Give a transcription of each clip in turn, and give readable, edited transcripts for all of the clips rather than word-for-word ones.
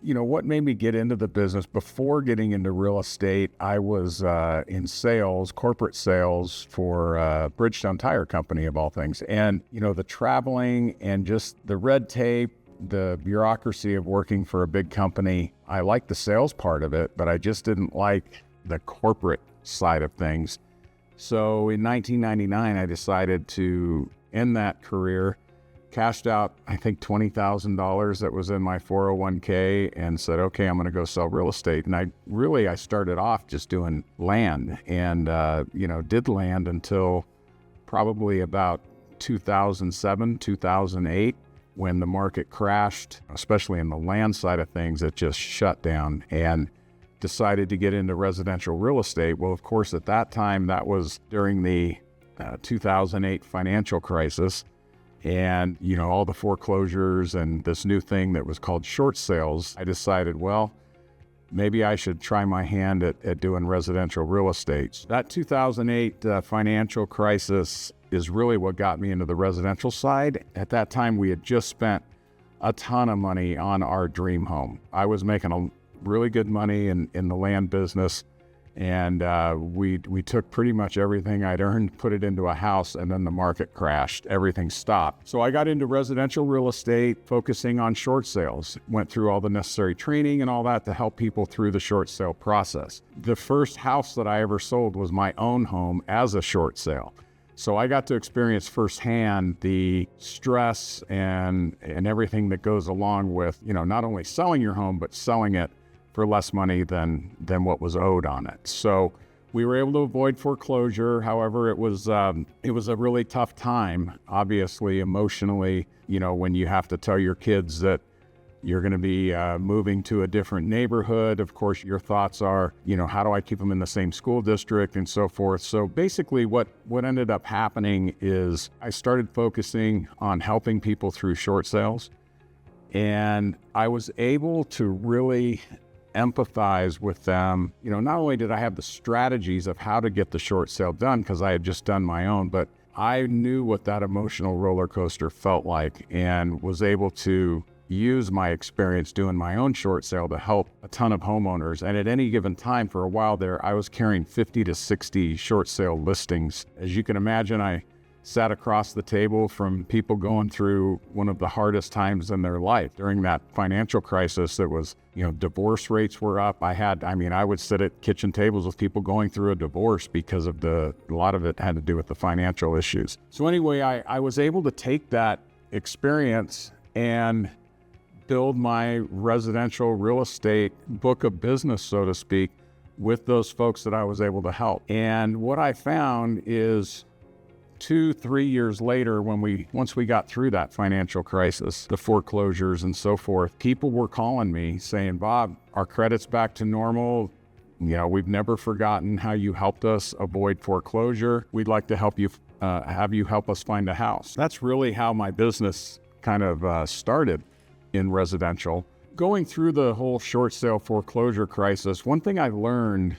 what made me get into the business? Before getting into real estate, I was in sales, corporate sales for Bridgestone Tire Company, of all things. And, the traveling and just the red tape, the bureaucracy of working for a big company, I liked the sales part of it, but I just didn't like the corporate side of things. So in 1999, I decided to end that career, cashed out, I think, $20,000 that was in my 401k and said, okay, I'm going to go sell real estate. And I started off just doing land and, did land until probably about 2007, 2008, when the market crashed, especially in the land side of things. It just shut down, and decided to get into residential real estate. Well, of course, at that time, that was during the 2008 financial crisis. And, all the foreclosures and this new thing that was called short sales, I decided, well, maybe I should try my hand at doing residential real estate. That 2008 financial crisis is really what got me into the residential side. At that time, we had just spent a ton of money on our dream home. I was making a really good money in the land business. And we took pretty much everything I'd earned, put it into a house, and then the market crashed. Everything stopped. So I got into residential real estate, focusing on short sales. Went through all the necessary training and all that to help people through the short sale process. The first house that I ever sold was my own home as a short sale. So I got to experience firsthand the stress and everything that goes along with, not only selling your home, but selling it for less money than what was owed on it. So we were able to avoid foreclosure. However, it was a really tough time, obviously, emotionally, when you have to tell your kids that you're going to be moving to a different neighborhood. Of course, your thoughts are, how do I keep them in the same school district and so forth. So basically what ended up happening is I started focusing on helping people through short sales. And I was able to really empathize with them. Not only did I have the strategies of how to get the short sale done, because I had just done my own, but I knew what that emotional roller coaster felt like and was able to use my experience doing my own short sale to help a ton of homeowners. And at any given time, for a while there, I was carrying 50 to 60 short sale listings. As you can imagine, I sat across the table from people going through one of the hardest times in their life. During that financial crisis, it was, divorce rates were up. I would sit at kitchen tables with people going through a divorce because of a lot of it had to do with the financial issues. So anyway, I was able to take that experience and build my residential real estate book of business, so to speak, with those folks that I was able to help. And what I found is 2-3 years later, once we got through that financial crisis, the foreclosures and so forth, people were calling me saying, Bob, our credit's back to normal. We've never forgotten how you helped us avoid foreclosure. We'd like to help you, have you help us find a house. That's really how my business kind of started in residential. Going through the whole short sale foreclosure crisis, one thing I learned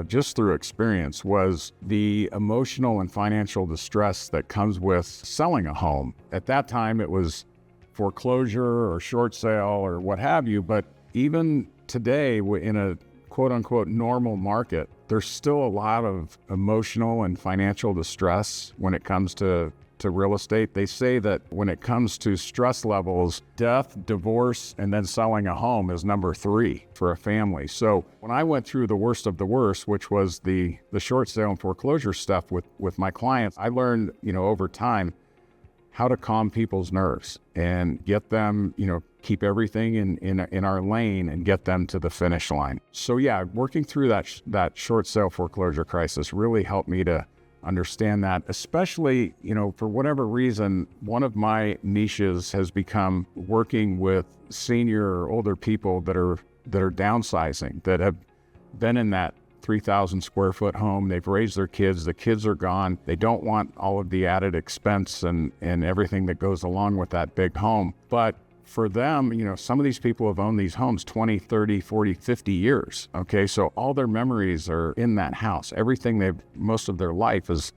just through experience was the emotional and financial distress that comes with selling a home. At that time, it was foreclosure or short sale or what have you, but even today in a quote unquote normal market, there's still a lot of emotional and financial distress when it comes to real estate. They say that when it comes to stress levels, death, divorce, and then selling a home is number 3 for a family. So when I went through the worst of the worst, which was the short sale and foreclosure stuff with my clients, I learned, over time how to calm people's nerves and get them, keep everything in our lane and get them to the finish line. So yeah, working through that short sale foreclosure crisis really helped me to understand that, especially, for whatever reason, one of my niches has become working with senior or older people that are downsizing, that have been in that 3,000 square foot home. They've raised their kids. The kids are gone. They don't want all of the added expense and everything that goes along with that big home. But for them, some of these people have owned these homes 20, 30, 40, 50 years. Okay. So all their memories are in that house. Everything most of their life was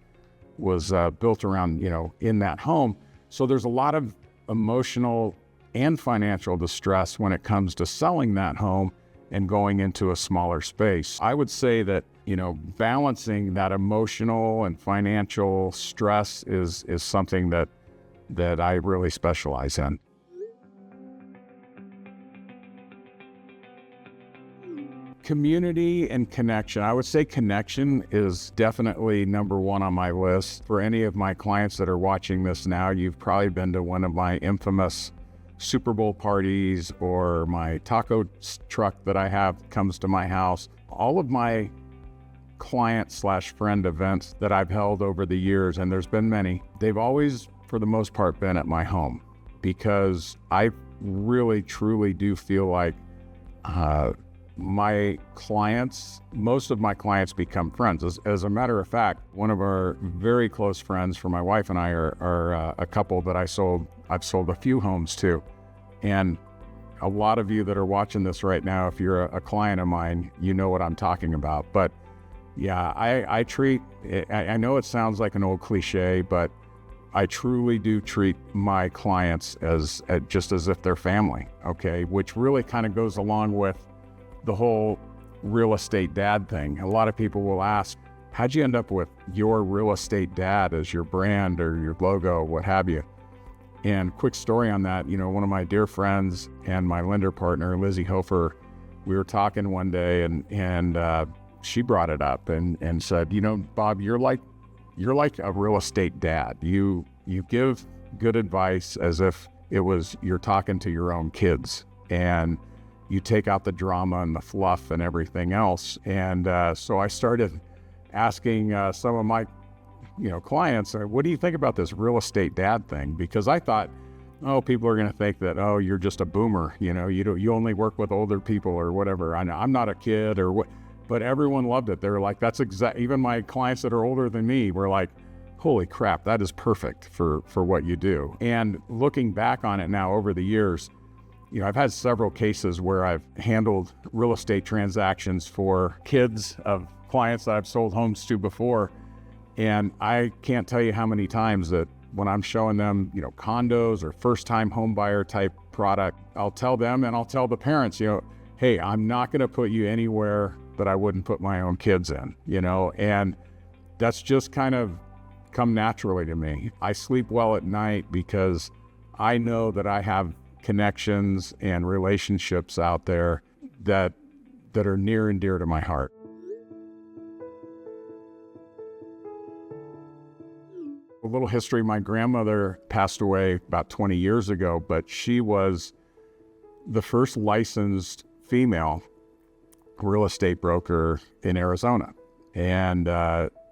built around, in that home. So there's a lot of emotional and financial distress when it comes to selling that home and going into a smaller space. I would say that, balancing that emotional and financial stress is something that I really specialize in. Community and connection. I would say connection is definitely number one on my list. For any of my clients that are watching this now, you've probably been to one of my infamous Super Bowl parties, or my taco truck that I have comes to my house. All of my client/friend events that I've held over the years, and there's been many, they've always, for the most part, been at my home, because I really, truly do feel like my clients, most of my clients become friends. As a matter of fact, one of our very close friends for my wife and I are a couple that I've sold a few homes to. And a lot of you that are watching this right now, if you're a client of mine, you know what I'm talking about. But yeah, I know it sounds like an old cliche, but I truly do treat my clients as just as if they're family, okay? Which really kind of goes along with the whole real estate dad thing. A lot of people will ask, how'd you end up with your real estate dad as your brand or your logo, what have you? And quick story on that, one of my dear friends and my lender partner, Lizzie Hofer, we were talking one day and she brought it up and said, Bob, you're like a real estate dad. You give good advice as if you're talking to your own kids, and you take out the drama and the fluff and everything else. And so I started asking some of my, clients, what do you think about this real estate dad thing? Because I thought, people are going to think that, you're just a boomer. You only work with older people or whatever. I'm not a kid or what, but everyone loved it. They were like, that's even my clients that are older than me were like, holy crap, that is perfect for what you do. And looking back on it now over the years, I've had several cases where I've handled real estate transactions for kids of clients that I've sold homes to before. And I can't tell you how many times that when I'm showing them, condos or first-time home buyer type product, I'll tell them and I'll tell the parents, hey, I'm not going to put you anywhere that I wouldn't put my own kids in, and that's just kind of come naturally to me. I sleep well at night because I know that I have connections and relationships out there that are near and dear to my heart. A little history, my grandmother passed away about 20 years ago, but she was the first licensed female real estate broker in Arizona. And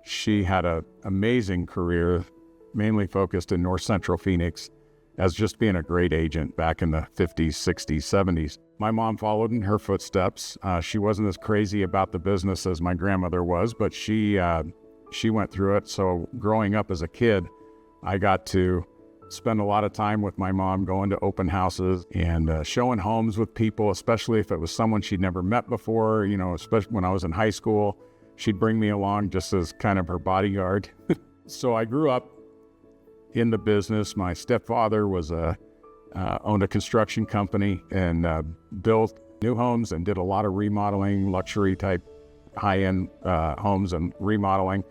she had an amazing career, mainly focused in North Central Phoenix, as just being a great agent back in the 50s, 60s, 70s. My mom followed in her footsteps. She wasn't as crazy about the business as my grandmother was, but she went through it. So growing up as a kid, I got to spend a lot of time with my mom going to open houses and showing homes with people, especially if it was someone she'd never met before, especially when I was in high school. She'd bring me along just as kind of her bodyguard. So I grew up in the business. My stepfather was owned a construction company and built new homes and did a lot of remodeling, luxury type high-end homes and remodeling.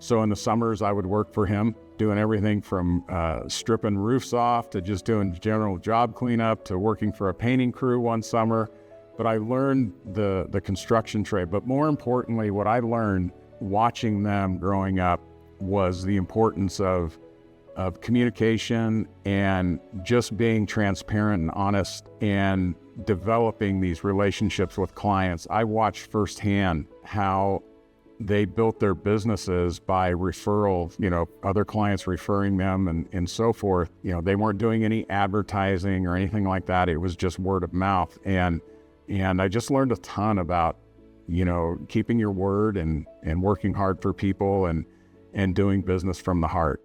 So in the summers, I would work for him, doing everything from stripping roofs off to just doing general job cleanup to working for a painting crew one summer. But I learned the construction trade. But more importantly, what I learned watching them growing up was the importance of communication and just being transparent and honest and developing these relationships with clients. I watched firsthand how they built their businesses by referral, other clients referring them and so forth. They weren't doing any advertising or anything like that. It was just word of mouth. And I just learned a ton about, keeping your word and working hard for people and doing business from the heart.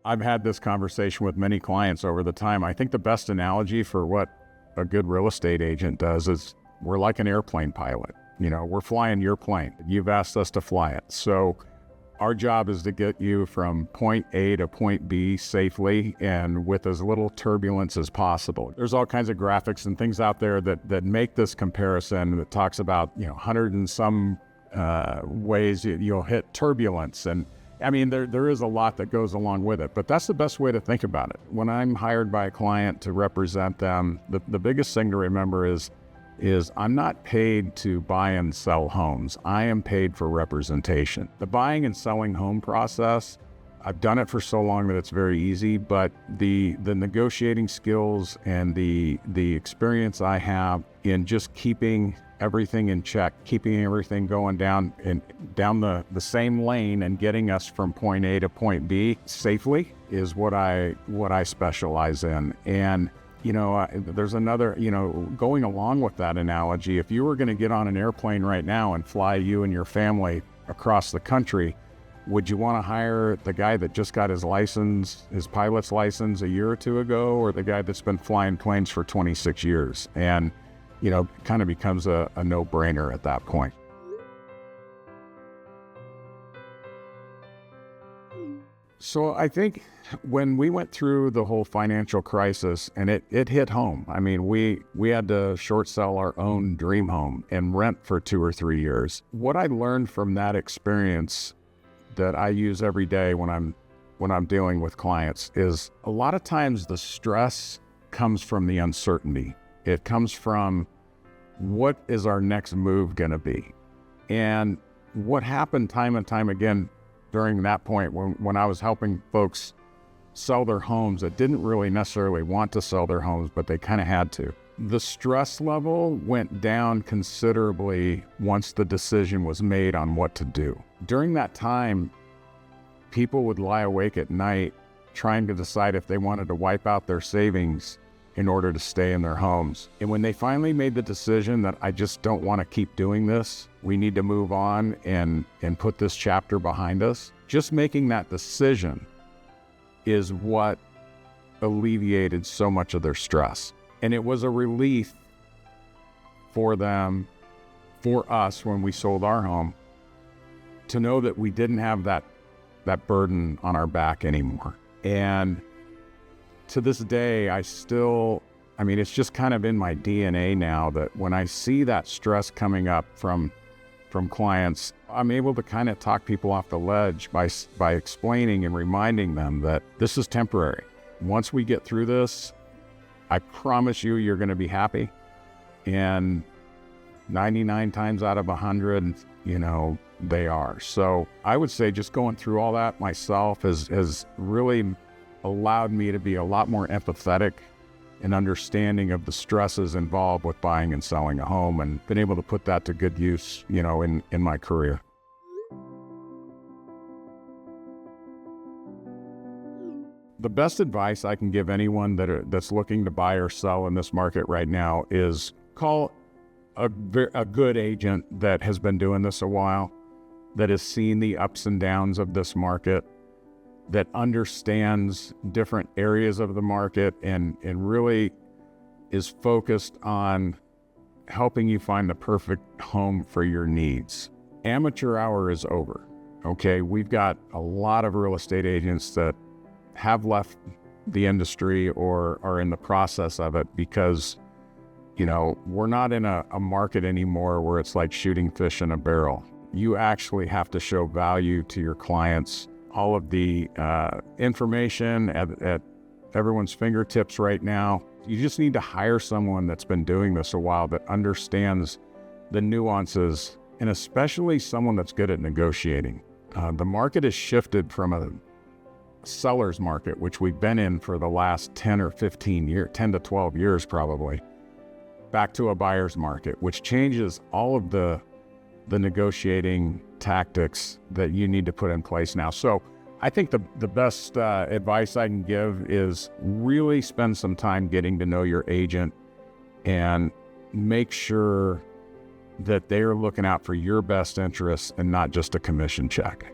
I've had this conversation with many clients over the time. I think the best analogy for what a good real estate agent does is we're like an airplane pilot. We're flying your plane. You've asked us to fly it. So Our job is to get you from point A to point B safely and with as little turbulence as possible. There's all kinds of graphics and things out there that make this comparison that talks about, 100 and some ways you'll hit turbulence. And I mean, there is a lot that goes along with it, but that's the best way to think about it. When I'm hired by a client to represent them, the biggest thing to remember is I'm not paid to buy and sell homes. I am paid for representation. The buying and selling home process, I've done it for so long that it's very easy, but the negotiating skills and the experience I have in just keeping everything in check, keeping everything going down the same lane and getting us from point A to point B safely is what I specialize in. And there's another, going along with that analogy, if you were going to get on an airplane right now and fly you and your family across the country, would you want to hire the guy that just got his pilot's license a year or two ago, or the guy that's been flying planes for 26 years? And, kind of becomes a no-brainer at that point. So I think when we went through the whole financial crisis and it hit home, I mean, we had to short sell our own dream home and rent for 2 or 3 years. What I learned from that experience that I use every day when I'm dealing with clients is a lot of times the stress comes from the uncertainty. It comes from what is our next move going to be? And what happened time and time again during that point when I was helping folks sell their homes that didn't really necessarily want to sell their homes, but they kind of had to. The stress level went down considerably once the decision was made on what to do. During that time, people would lie awake at night trying to decide if they wanted to wipe out their savings in order to stay in their homes. And when they finally made the decision that I just don't want to keep doing this, we need to move on and put this chapter behind us, just making that decision is what alleviated so much of their stress. And it was a relief for them, for us, when we sold our home, to know that we didn't have that burden on our back anymore. And to this day, it's just kind of in my DNA now that when I see that stress coming up from clients, I'm able to kind of talk people off the ledge by explaining and reminding them that this is temporary. Once we get through this, I promise you're going to be happy. And 99 times out of 100, they are. So I would say just going through all that myself has really allowed me to be a lot more empathetic and understanding of the stresses involved with buying and selling a home, and been able to put that to good use, in my career. The best advice I can give anyone that's looking to buy or sell in this market right now is call a good agent that has been doing this a while, that has seen the ups and downs of this market, that understands different areas of the market and really is focused on helping you find the perfect home for your needs. Amateur hour is over, okay? We've got a lot of real estate agents that have left the industry or are in the process of it because, we're not in a market anymore where it's like shooting fish in a barrel. You actually have to show value to your clients. All of the information at everyone's fingertips right now. You just need to hire someone that's been doing this a while, that understands the nuances, and especially someone that's good at negotiating. The market has shifted from a seller's market, which we've been in for the last 10 or 15 years, 10 to 12 years probably, back to a buyer's market, which changes all of the negotiating tactics that you need to put in place now. So I think the best advice I can give is really spend some time getting to know your agent and make sure that they're looking out for your best interests and not just a commission check.